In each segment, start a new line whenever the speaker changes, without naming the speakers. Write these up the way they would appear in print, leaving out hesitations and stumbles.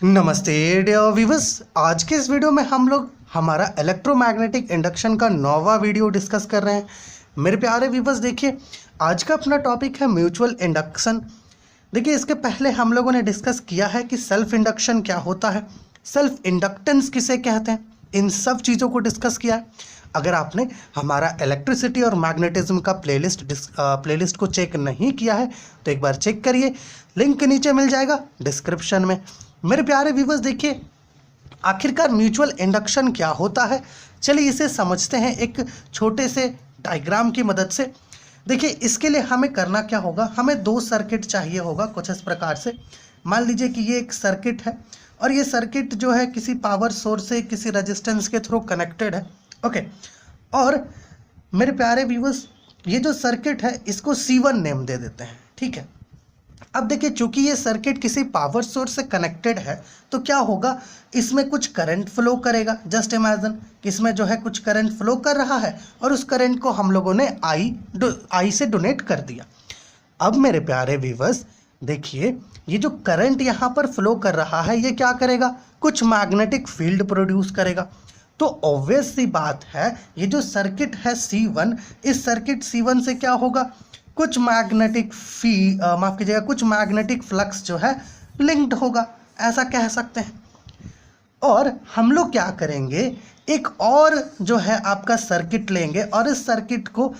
नमस्ते dear viewers. आज के इस वीडियो में हम लोग हमारा इलेक्ट्रोमैग्नेटिक इंडक्शन का 9वां वीडियो डिस्कस कर रहे हैं। मेरे प्यारे व्यूअर्स, देखिए आज का अपना टॉपिक है म्यूचुअल इंडक्शन। देखिए इसके पहले हम लोगों ने डिस्कस किया है कि सेल्फ इंडक्शन क्या होता है, सेल्फ इंडक्टेंस किसे कहते हैं, इन सब चीज़ों को डिस्कस किया है। अगर आपने हमारा इलेक्ट्रिसिटी और मैग्नेटिज्म का प्लेलिस्ट को चेक नहीं किया है तो एक बार चेक करिए, लिंक नीचे मिल जाएगा डिस्क्रिप्शन में। मेरे प्यारे व्यूअर्स, देखिए आखिरकार म्यूचुअल इंडक्शन क्या होता है, चलिए इसे समझते हैं एक छोटे से डायग्राम की मदद से। देखिए इसके लिए हमें करना क्या होगा, हमें दो सर्किट चाहिए होगा कुछ इस प्रकार से। मान लीजिए कि ये एक सर्किट है और ये सर्किट जो है किसी पावर सोर्स से किसी रेजिस्टेंस के थ्रू कनेक्टेड है। ओके, और मेरे प्यारे व्यूअर्स ये जो सर्किट है इसको C1 नेम दे देते हैं, ठीक है। अब देखिए चूंकि ये सर्किट किसी पावर सोर्स से कनेक्टेड है तो क्या होगा, इसमें कुछ करंट फ्लो करेगा। जस्ट इमेजिन कि इसमें जो है कुछ करंट फ्लो कर रहा है और उस करंट को हम लोगों ने आई से डोनेट कर दिया। अब मेरे प्यारे व्यूअर्स देखिए ये जो करंट यहाँ पर फ्लो कर रहा है ये क्या करेगा, कुछ मैग्नेटिक फील्ड प्रोड्यूस करेगा। तो ऑब्वियस सी बात है ये जो सर्किट है C1, इस सर्किट C1 से क्या होगा, कुछ मैग्नेटिक माफ कीजिएगा कुछ मैग्नेटिक फ्लक्स जो है लिंक्ड होगा, ऐसा कह सकते हैं। और हम लोग क्या करेंगे, एक और जो है आपका सर्किट लेंगे और इस सर्किट को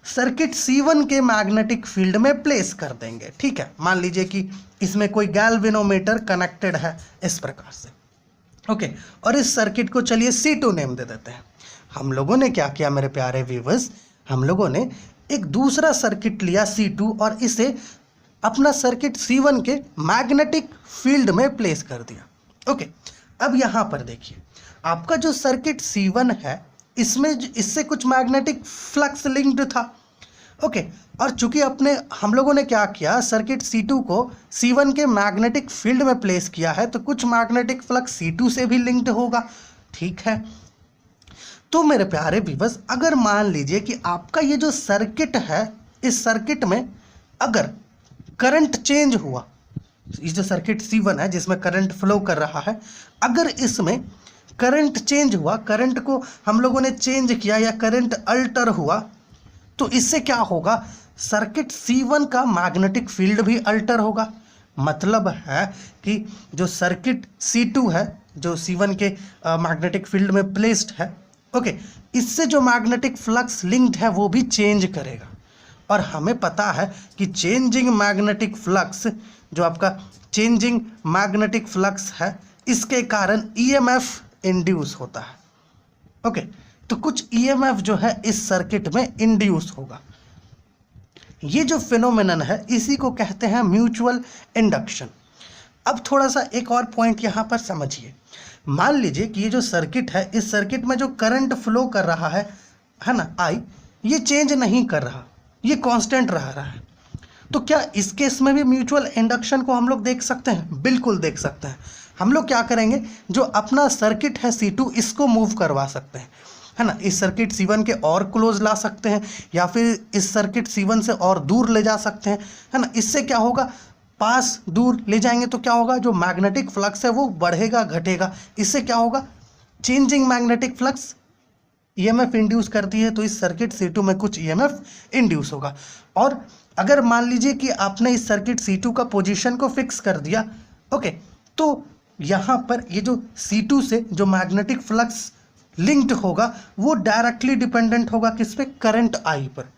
सर्किट C1 के मैग्नेटिक फील्ड में प्लेस कर देंगे, ठीक है। मान लीजिए कि इसमें कोई गैल्वेनोमीटर कनेक्टेड है इस प्रकार से, ओके। और इस सर्किट को चलिए C2 नेम दे देते हैं। हम लोगों ने क्या किया मेरे प्यारे व्यूअर्स, हम लोगों ने एक दूसरा सर्किट लिया C2 और इसे अपना सर्किट C1 के मैग्नेटिक फील्ड में प्लेस कर दिया। ओके, अब यहाँ पर देखिए आपका जो सर्किट C1 है इसमें इससे कुछ मैग्नेटिक फ्लक्स लिंक्ड था। ओके, और चूंकि हम लोगों ने क्या किया, सर्किट C2 को C1 के मैग्नेटिक फील्ड में प्लेस किया है तो कुछ मैग्नेटिक फ्लक्स C2 से भी लिंक्ड होगा, ठीक है। तो मेरे प्यारे व्यूअर्स, अगर मान लीजिए कि आपका ये जो सर्किट है इस सर्किट में अगर करंट चेंज हुआ, ये जो सर्किट C1 है जिसमें करंट फ्लो कर रहा है, अगर इसमें करंट चेंज हुआ, करंट को हम लोगों ने चेंज किया या करंट अल्टर हुआ, तो इससे क्या होगा, सर्किट C1 का मैग्नेटिक फील्ड भी अल्टर होगा। मतलब है कि जो सर्किट C2 है जो C1 के मैग्नेटिक फील्ड में प्लेस्ड है, ओके, इससे जो मैग्नेटिक फ्लक्स लिंक्ड है वो भी चेंज करेगा। और हमें पता है कि चेंजिंग मैग्नेटिक फ्लक्स, जो आपका चेंजिंग मैग्नेटिक फ्लक्स है, इसके कारण EMF इंड्यूस होता है। ओके, तो कुछ EMF जो है इस सर्किट में इंड्यूस होगा। ये जो फिनोमेनन है इसी को कहते हैं म्यूचुअल इंडक्शन। अब थोड़ा सा एक और पॉइंट यहाँ पर समझिए। मान लीजिए कि ये जो सर्किट है इस सर्किट में जो करंट फ्लो कर रहा है ना, I, ये चेंज नहीं कर रहा, ये कांस्टेंट रह रहा है। तो क्या इस केस में भी म्यूचुअल इंडक्शन को हम लोग देख सकते हैं? बिल्कुल देख सकते हैं। हम लोग क्या करेंगे, जो अपना सर्किट है C2 इसको मूव करवा सकते हैं, है ना। इस सर्किट C1 के और क्लोज ला सकते हैं या फिर इस सर्किट C1 से और दूर ले जा सकते हैं, है ना। इससे क्या होगा, पास दूर ले जाएंगे तो क्या होगा, जो मैग्नेटिक फ्लक्स है वो बढ़ेगा घटेगा। इससे क्या होगा, changing magnetic flux EMF induce करती है, तो इस सर्किट C2 में कुछ EMF इंड्यूस होगा। और अगर मान लीजिए कि आपने इस सर्किट C2 का पोजीशन को फिक्स कर दिया, ओके, तो यहाँ पर ये जो C2 से जो मैग्नेटिक फ्लक्स लिंक्ड होगा वो डायरेक्टली डिपेंडेंट होगा किस पे, करंट I पर,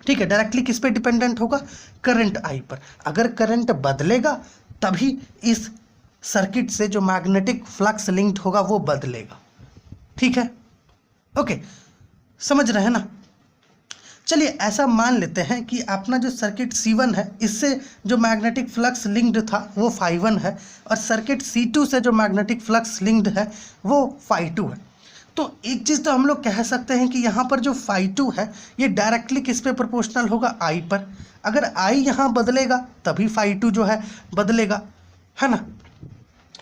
ठीक है। डायरेक्टली किस पे डिपेंडेंट होगा, करंट I पर। अगर करंट बदलेगा तभी इस सर्किट से जो मैग्नेटिक फ्लक्स लिंक्ड होगा वो बदलेगा, ठीक है। ओके, समझ रहे हैं ना। चलिए ऐसा मान लेते हैं कि अपना जो सर्किट C1 है इससे जो मैग्नेटिक फ्लक्स लिंक्ड था वो Φ1 है और सर्किट C2 से जो मैग्नेटिक फ्लक्स लिंक्ड है वो Φ2 है। तो एक चीज़ तो हम लोग कह सकते हैं कि यहाँ पर जो Φ2 है ये डायरेक्टली किस पे प्रोपोर्शनल होगा, I पर। अगर I यहाँ बदलेगा तभी Φ2 जो है बदलेगा, है ना।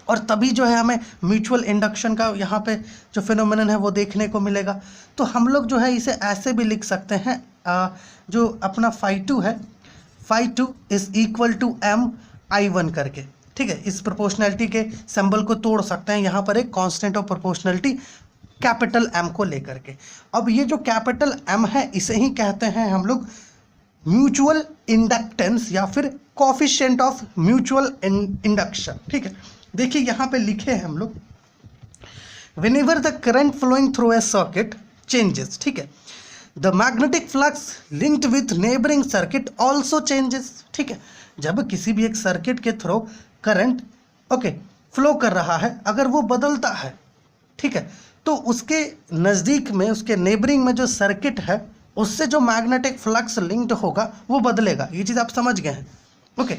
और तभी जो है हमें म्यूचुअल इंडक्शन का यहाँ पे जो फिनोमेनन है वो देखने को मिलेगा। तो हम लोग जो है इसे ऐसे भी लिख सकते हैं, जो अपना Φ2 है, Φ2 is equal to M I1 करके, ठीक है, इस प्रोपोर्शनैलिटी के सिंबल को तोड़ सकते हैं यहाँ पर एक constant of proportionality capital M को लेकर के। अब ये जो कैपिटल एम है इसे ही कहते हैं हम लोग म्यूचुअल इंडक्टेंस या फिर कोफिशिएंट ऑफ म्यूचुअल इंडक्शन। ठीक है, देखिए यहाँ पे लिखे हैं हम लोग whenever the current flowing through a circuit changes, ठीक है, the magnetic flux linked with neighboring circuit also changes। ठीक है, जब किसी भी एक सर्किट के थ्रू करंट फ्लो कर रहा है, अगर वो बदलता है, ठीक है, तो उसके नज़दीक में उसके नेबरिंग में जो सर्किट है उससे जो मैग्नेटिक फ्लक्स लिंक्ड होगा वो बदलेगा। ये चीज़ आप समझ गए हैं। Okay,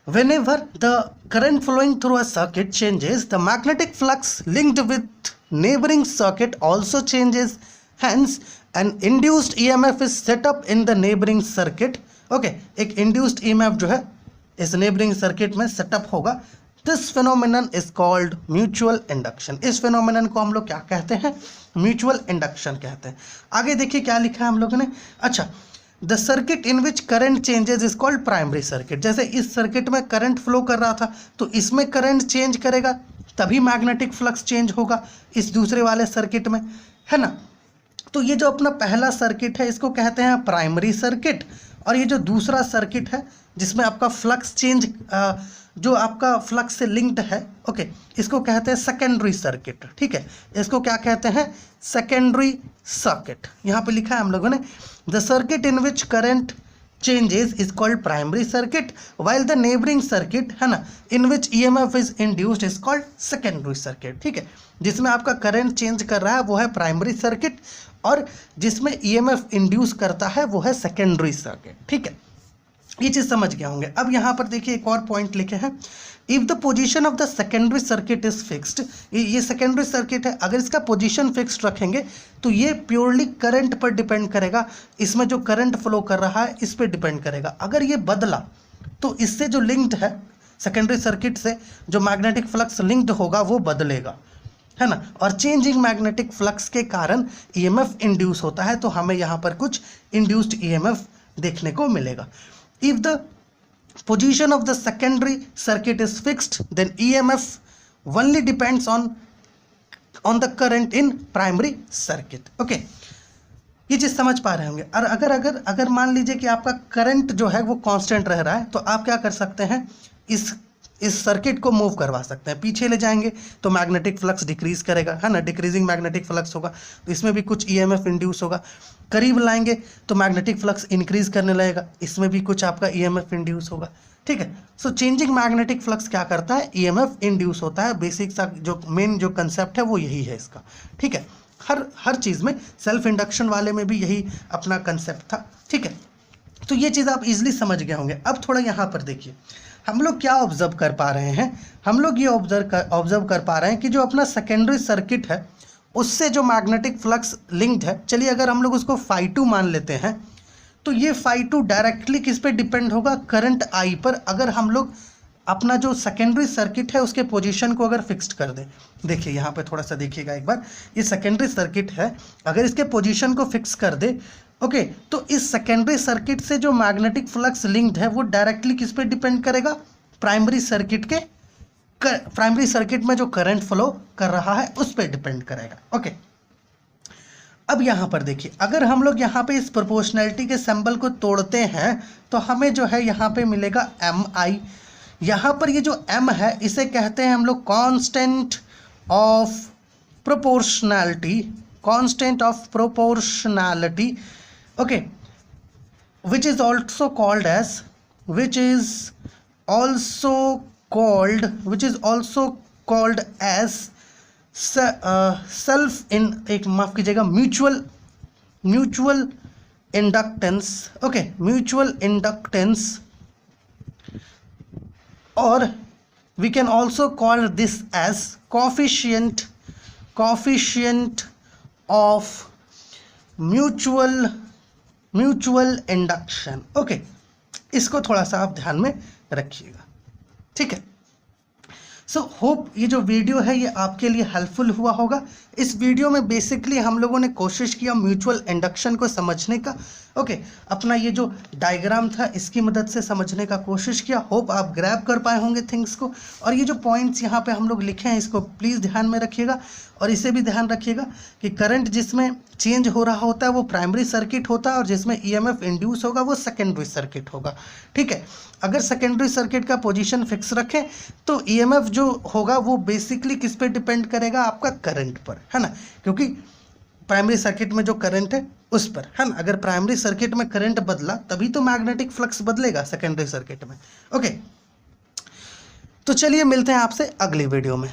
whenever the current flowing through a circuit changes, the magnetic flux linked with neighboring circuit also changes. Hence, an induced EMF is set up in the neighboring circuit. Okay, एक induced EMF जो है इस neighboring circuit में setup होगा। This phenomenon is called mutual induction. इस phenomenon को हम लोग क्या कहते हैं? Mutual induction कहते हैं। आगे देखिए क्या लिखा है हम लोगों ने। अच्छा, the circuit in which current changes is called primary circuit. जैसे इस सर्किट में करंट फ्लो कर रहा था तो इसमें करंट चेंज करेगा तभी मैग्नेटिक फ्लक्स चेंज होगा इस दूसरे वाले सर्किट में, है ना। तो ये जो अपना पहला सर्किट है इसको कहते हैं प्राइमरी सर्किट, और ये जो दूसरा सर्किट है जिसमें आपका फ्लक्स चेंज जो आपका फ्लक्स से लिंक्ड है, ओके, इसको कहते हैं सेकेंडरी सर्किट। ठीक है, इसको क्या कहते हैं? Secondary circuit. यहाँ पे लिखा है हम लोगों ने the circuit in which current changes is called primary circuit while the neighbouring circuit, है ना, in which EMF is induced is called secondary circuit. ठीक है, जिसमें आपका करंट चेंज कर रहा है वो है प्राइमरी सर्किट, और जिसमें ईएमएफ इंड्यूस करता है वो है सेकेंडरी सर्किट। ठीक है, ये चीज़ समझ गए होंगे। अब यहाँ पर देखिए एक और पॉइंट लिखे हैं, if the position of the secondary circuit is fixed. ये सेकेंडरी सर्किट है, अगर इसका पोजीशन फिक्स्ड रखेंगे तो ये प्योरली करंट पर डिपेंड करेगा, इसमें जो करंट फ्लो कर रहा है इस पर डिपेंड करेगा। अगर ये बदला तो इससे जो लिंक्ड है सेकेंडरी सर्किट से जो मैग्नेटिक फ्लक्स लिंक्ड होगा वो बदलेगा, है ना, और चेंजिंग मैग्नेटिक फ्लक्स के कारण ईएमएफ इंड्यूस होता है, तो हमें यहाँ पर कुछ इंड्यूस्ड ईएमएफ देखने को मिलेगा। If the position of the secondary circuit is fixed, then EMF only depends on the current in primary circuit. Okay, ये चीज़ समझ पा रहे होंगे। और अगर मान लीजिए कि आपका करंट जो है वो कांस्टेंट रह रहा है, तो आप क्या कर सकते हैं, इस सर्किट को मूव करवा सकते हैं। पीछे ले जाएंगे तो मैग्नेटिक फ्लक्स डिक्रीज करेगा, है ना, डिक्रीजिंग मैग्नेटिक फ्लक्स होगा, तो इसमें भी कुछ ईएमएफ इंड्यूस होगा। करीब लाएंगे तो मैग्नेटिक फ्लक्स इंक्रीज करने लगेगा, इसमें भी कुछ आपका ईएमएफ इंड्यूस होगा। ठीक है, सो चेंजिंग मैग्नेटिक फ्लक्स क्या करता है, ईएमएफ इंड्यूस होता है। बेसिक सा जो मेन जो कंसेप्ट है वो यही है इसका। ठीक है, हर चीज़ में, सेल्फ इंडक्शन वाले में भी यही अपना कंसेप्ट था। ठीक है, तो ये चीज़ आप इजीली समझ गए होंगे। अब थोड़ा यहाँ पर देखिए हम लोग क्या ऑब्जर्व कर पा रहे हैं, हम लोग ये ऑब्जर्व कर पा रहे हैं कि जो अपना सेकेंडरी सर्किट है उससे जो मैग्नेटिक फ्लक्स लिंक्ड है, चलिए अगर हम लोग उसको φ2 मान लेते हैं, तो ये φ2 डायरेक्टली किस पे डिपेंड होगा, करंट I पर। अगर हम लोग अपना जो सेकेंडरी सर्किट है उसके पोजीशन को अगर फिक्स्ड कर दें, देखिए यहाँ पे थोड़ा सा देखिएगा एक बार, ये सेकेंडरी सर्किट है, अगर इसके पोजीशन को फिक्स कर दे, ओके, तो इस सेकेंडरी सर्किट से जो मैग्नेटिक फ्लक्स लिंक्ड है वो डायरेक्टली किस पे डिपेंड करेगा, प्राइमरी सर्किट में जो करंट फ्लो कर रहा है उस पर डिपेंड करेगा। ओके, अब यहाँ पर देखिए, अगर हम लोग यहाँ पे इस प्रोपोर्शनैलिटी के सिंबल को तोड़ते हैं तो हमें जो है यहाँ पे मिलेगा MI। यहाँ पर ये जो M है इसे कहते हैं हम लोग constant of proportionality, constant of proportionality, okay, which is also called as self in एक माफ कीजिएगा mutual inductance. Okay, mutual inductance, और we can also call this as coefficient of mutual induction. Okay, इसको थोड़ा सा आप ध्यान में रखिएगा। ठीक है, सो होप ये जो वीडियो है ये आपके लिए हेल्पफुल हुआ होगा। इस वीडियो में बेसिकली हम लोगों ने कोशिश किया म्यूचुअल इंडक्शन को समझने का। ओके, अपना ये जो डायग्राम था इसकी मदद से समझने का कोशिश किया। होप आप ग्रैब कर पाए होंगे थिंग्स को। और ये जो पॉइंट्स यहाँ पे हम लोग लिखे हैं इसको प्लीज़ ध्यान में रखिएगा, और इसे भी ध्यान रखिएगा कि करंट जिसमें चेंज हो रहा होता है वो प्राइमरी सर्किट होता है, और जिसमें ईएमएफ इंड्यूस होगा वो सेकेंडरी सर्किट होगा। ठीक है, अगर सेकेंडरी सर्किट का पोजीशन फिक्स रखें तो ईएमएफ जो होगा वो बेसिकली किस पे डिपेंड करेगा, आपका करंट पर, है ना, क्योंकि प्राइमरी सर्किट में जो करंट है उस पर, है ना। अगर प्राइमरी सर्किट में करंट बदला तभी तो मैग्नेटिक फ्लक्स बदलेगा सेकेंडरी सर्किट में। ओके, तो चलिए मिलते हैं आपसे अगली वीडियो में।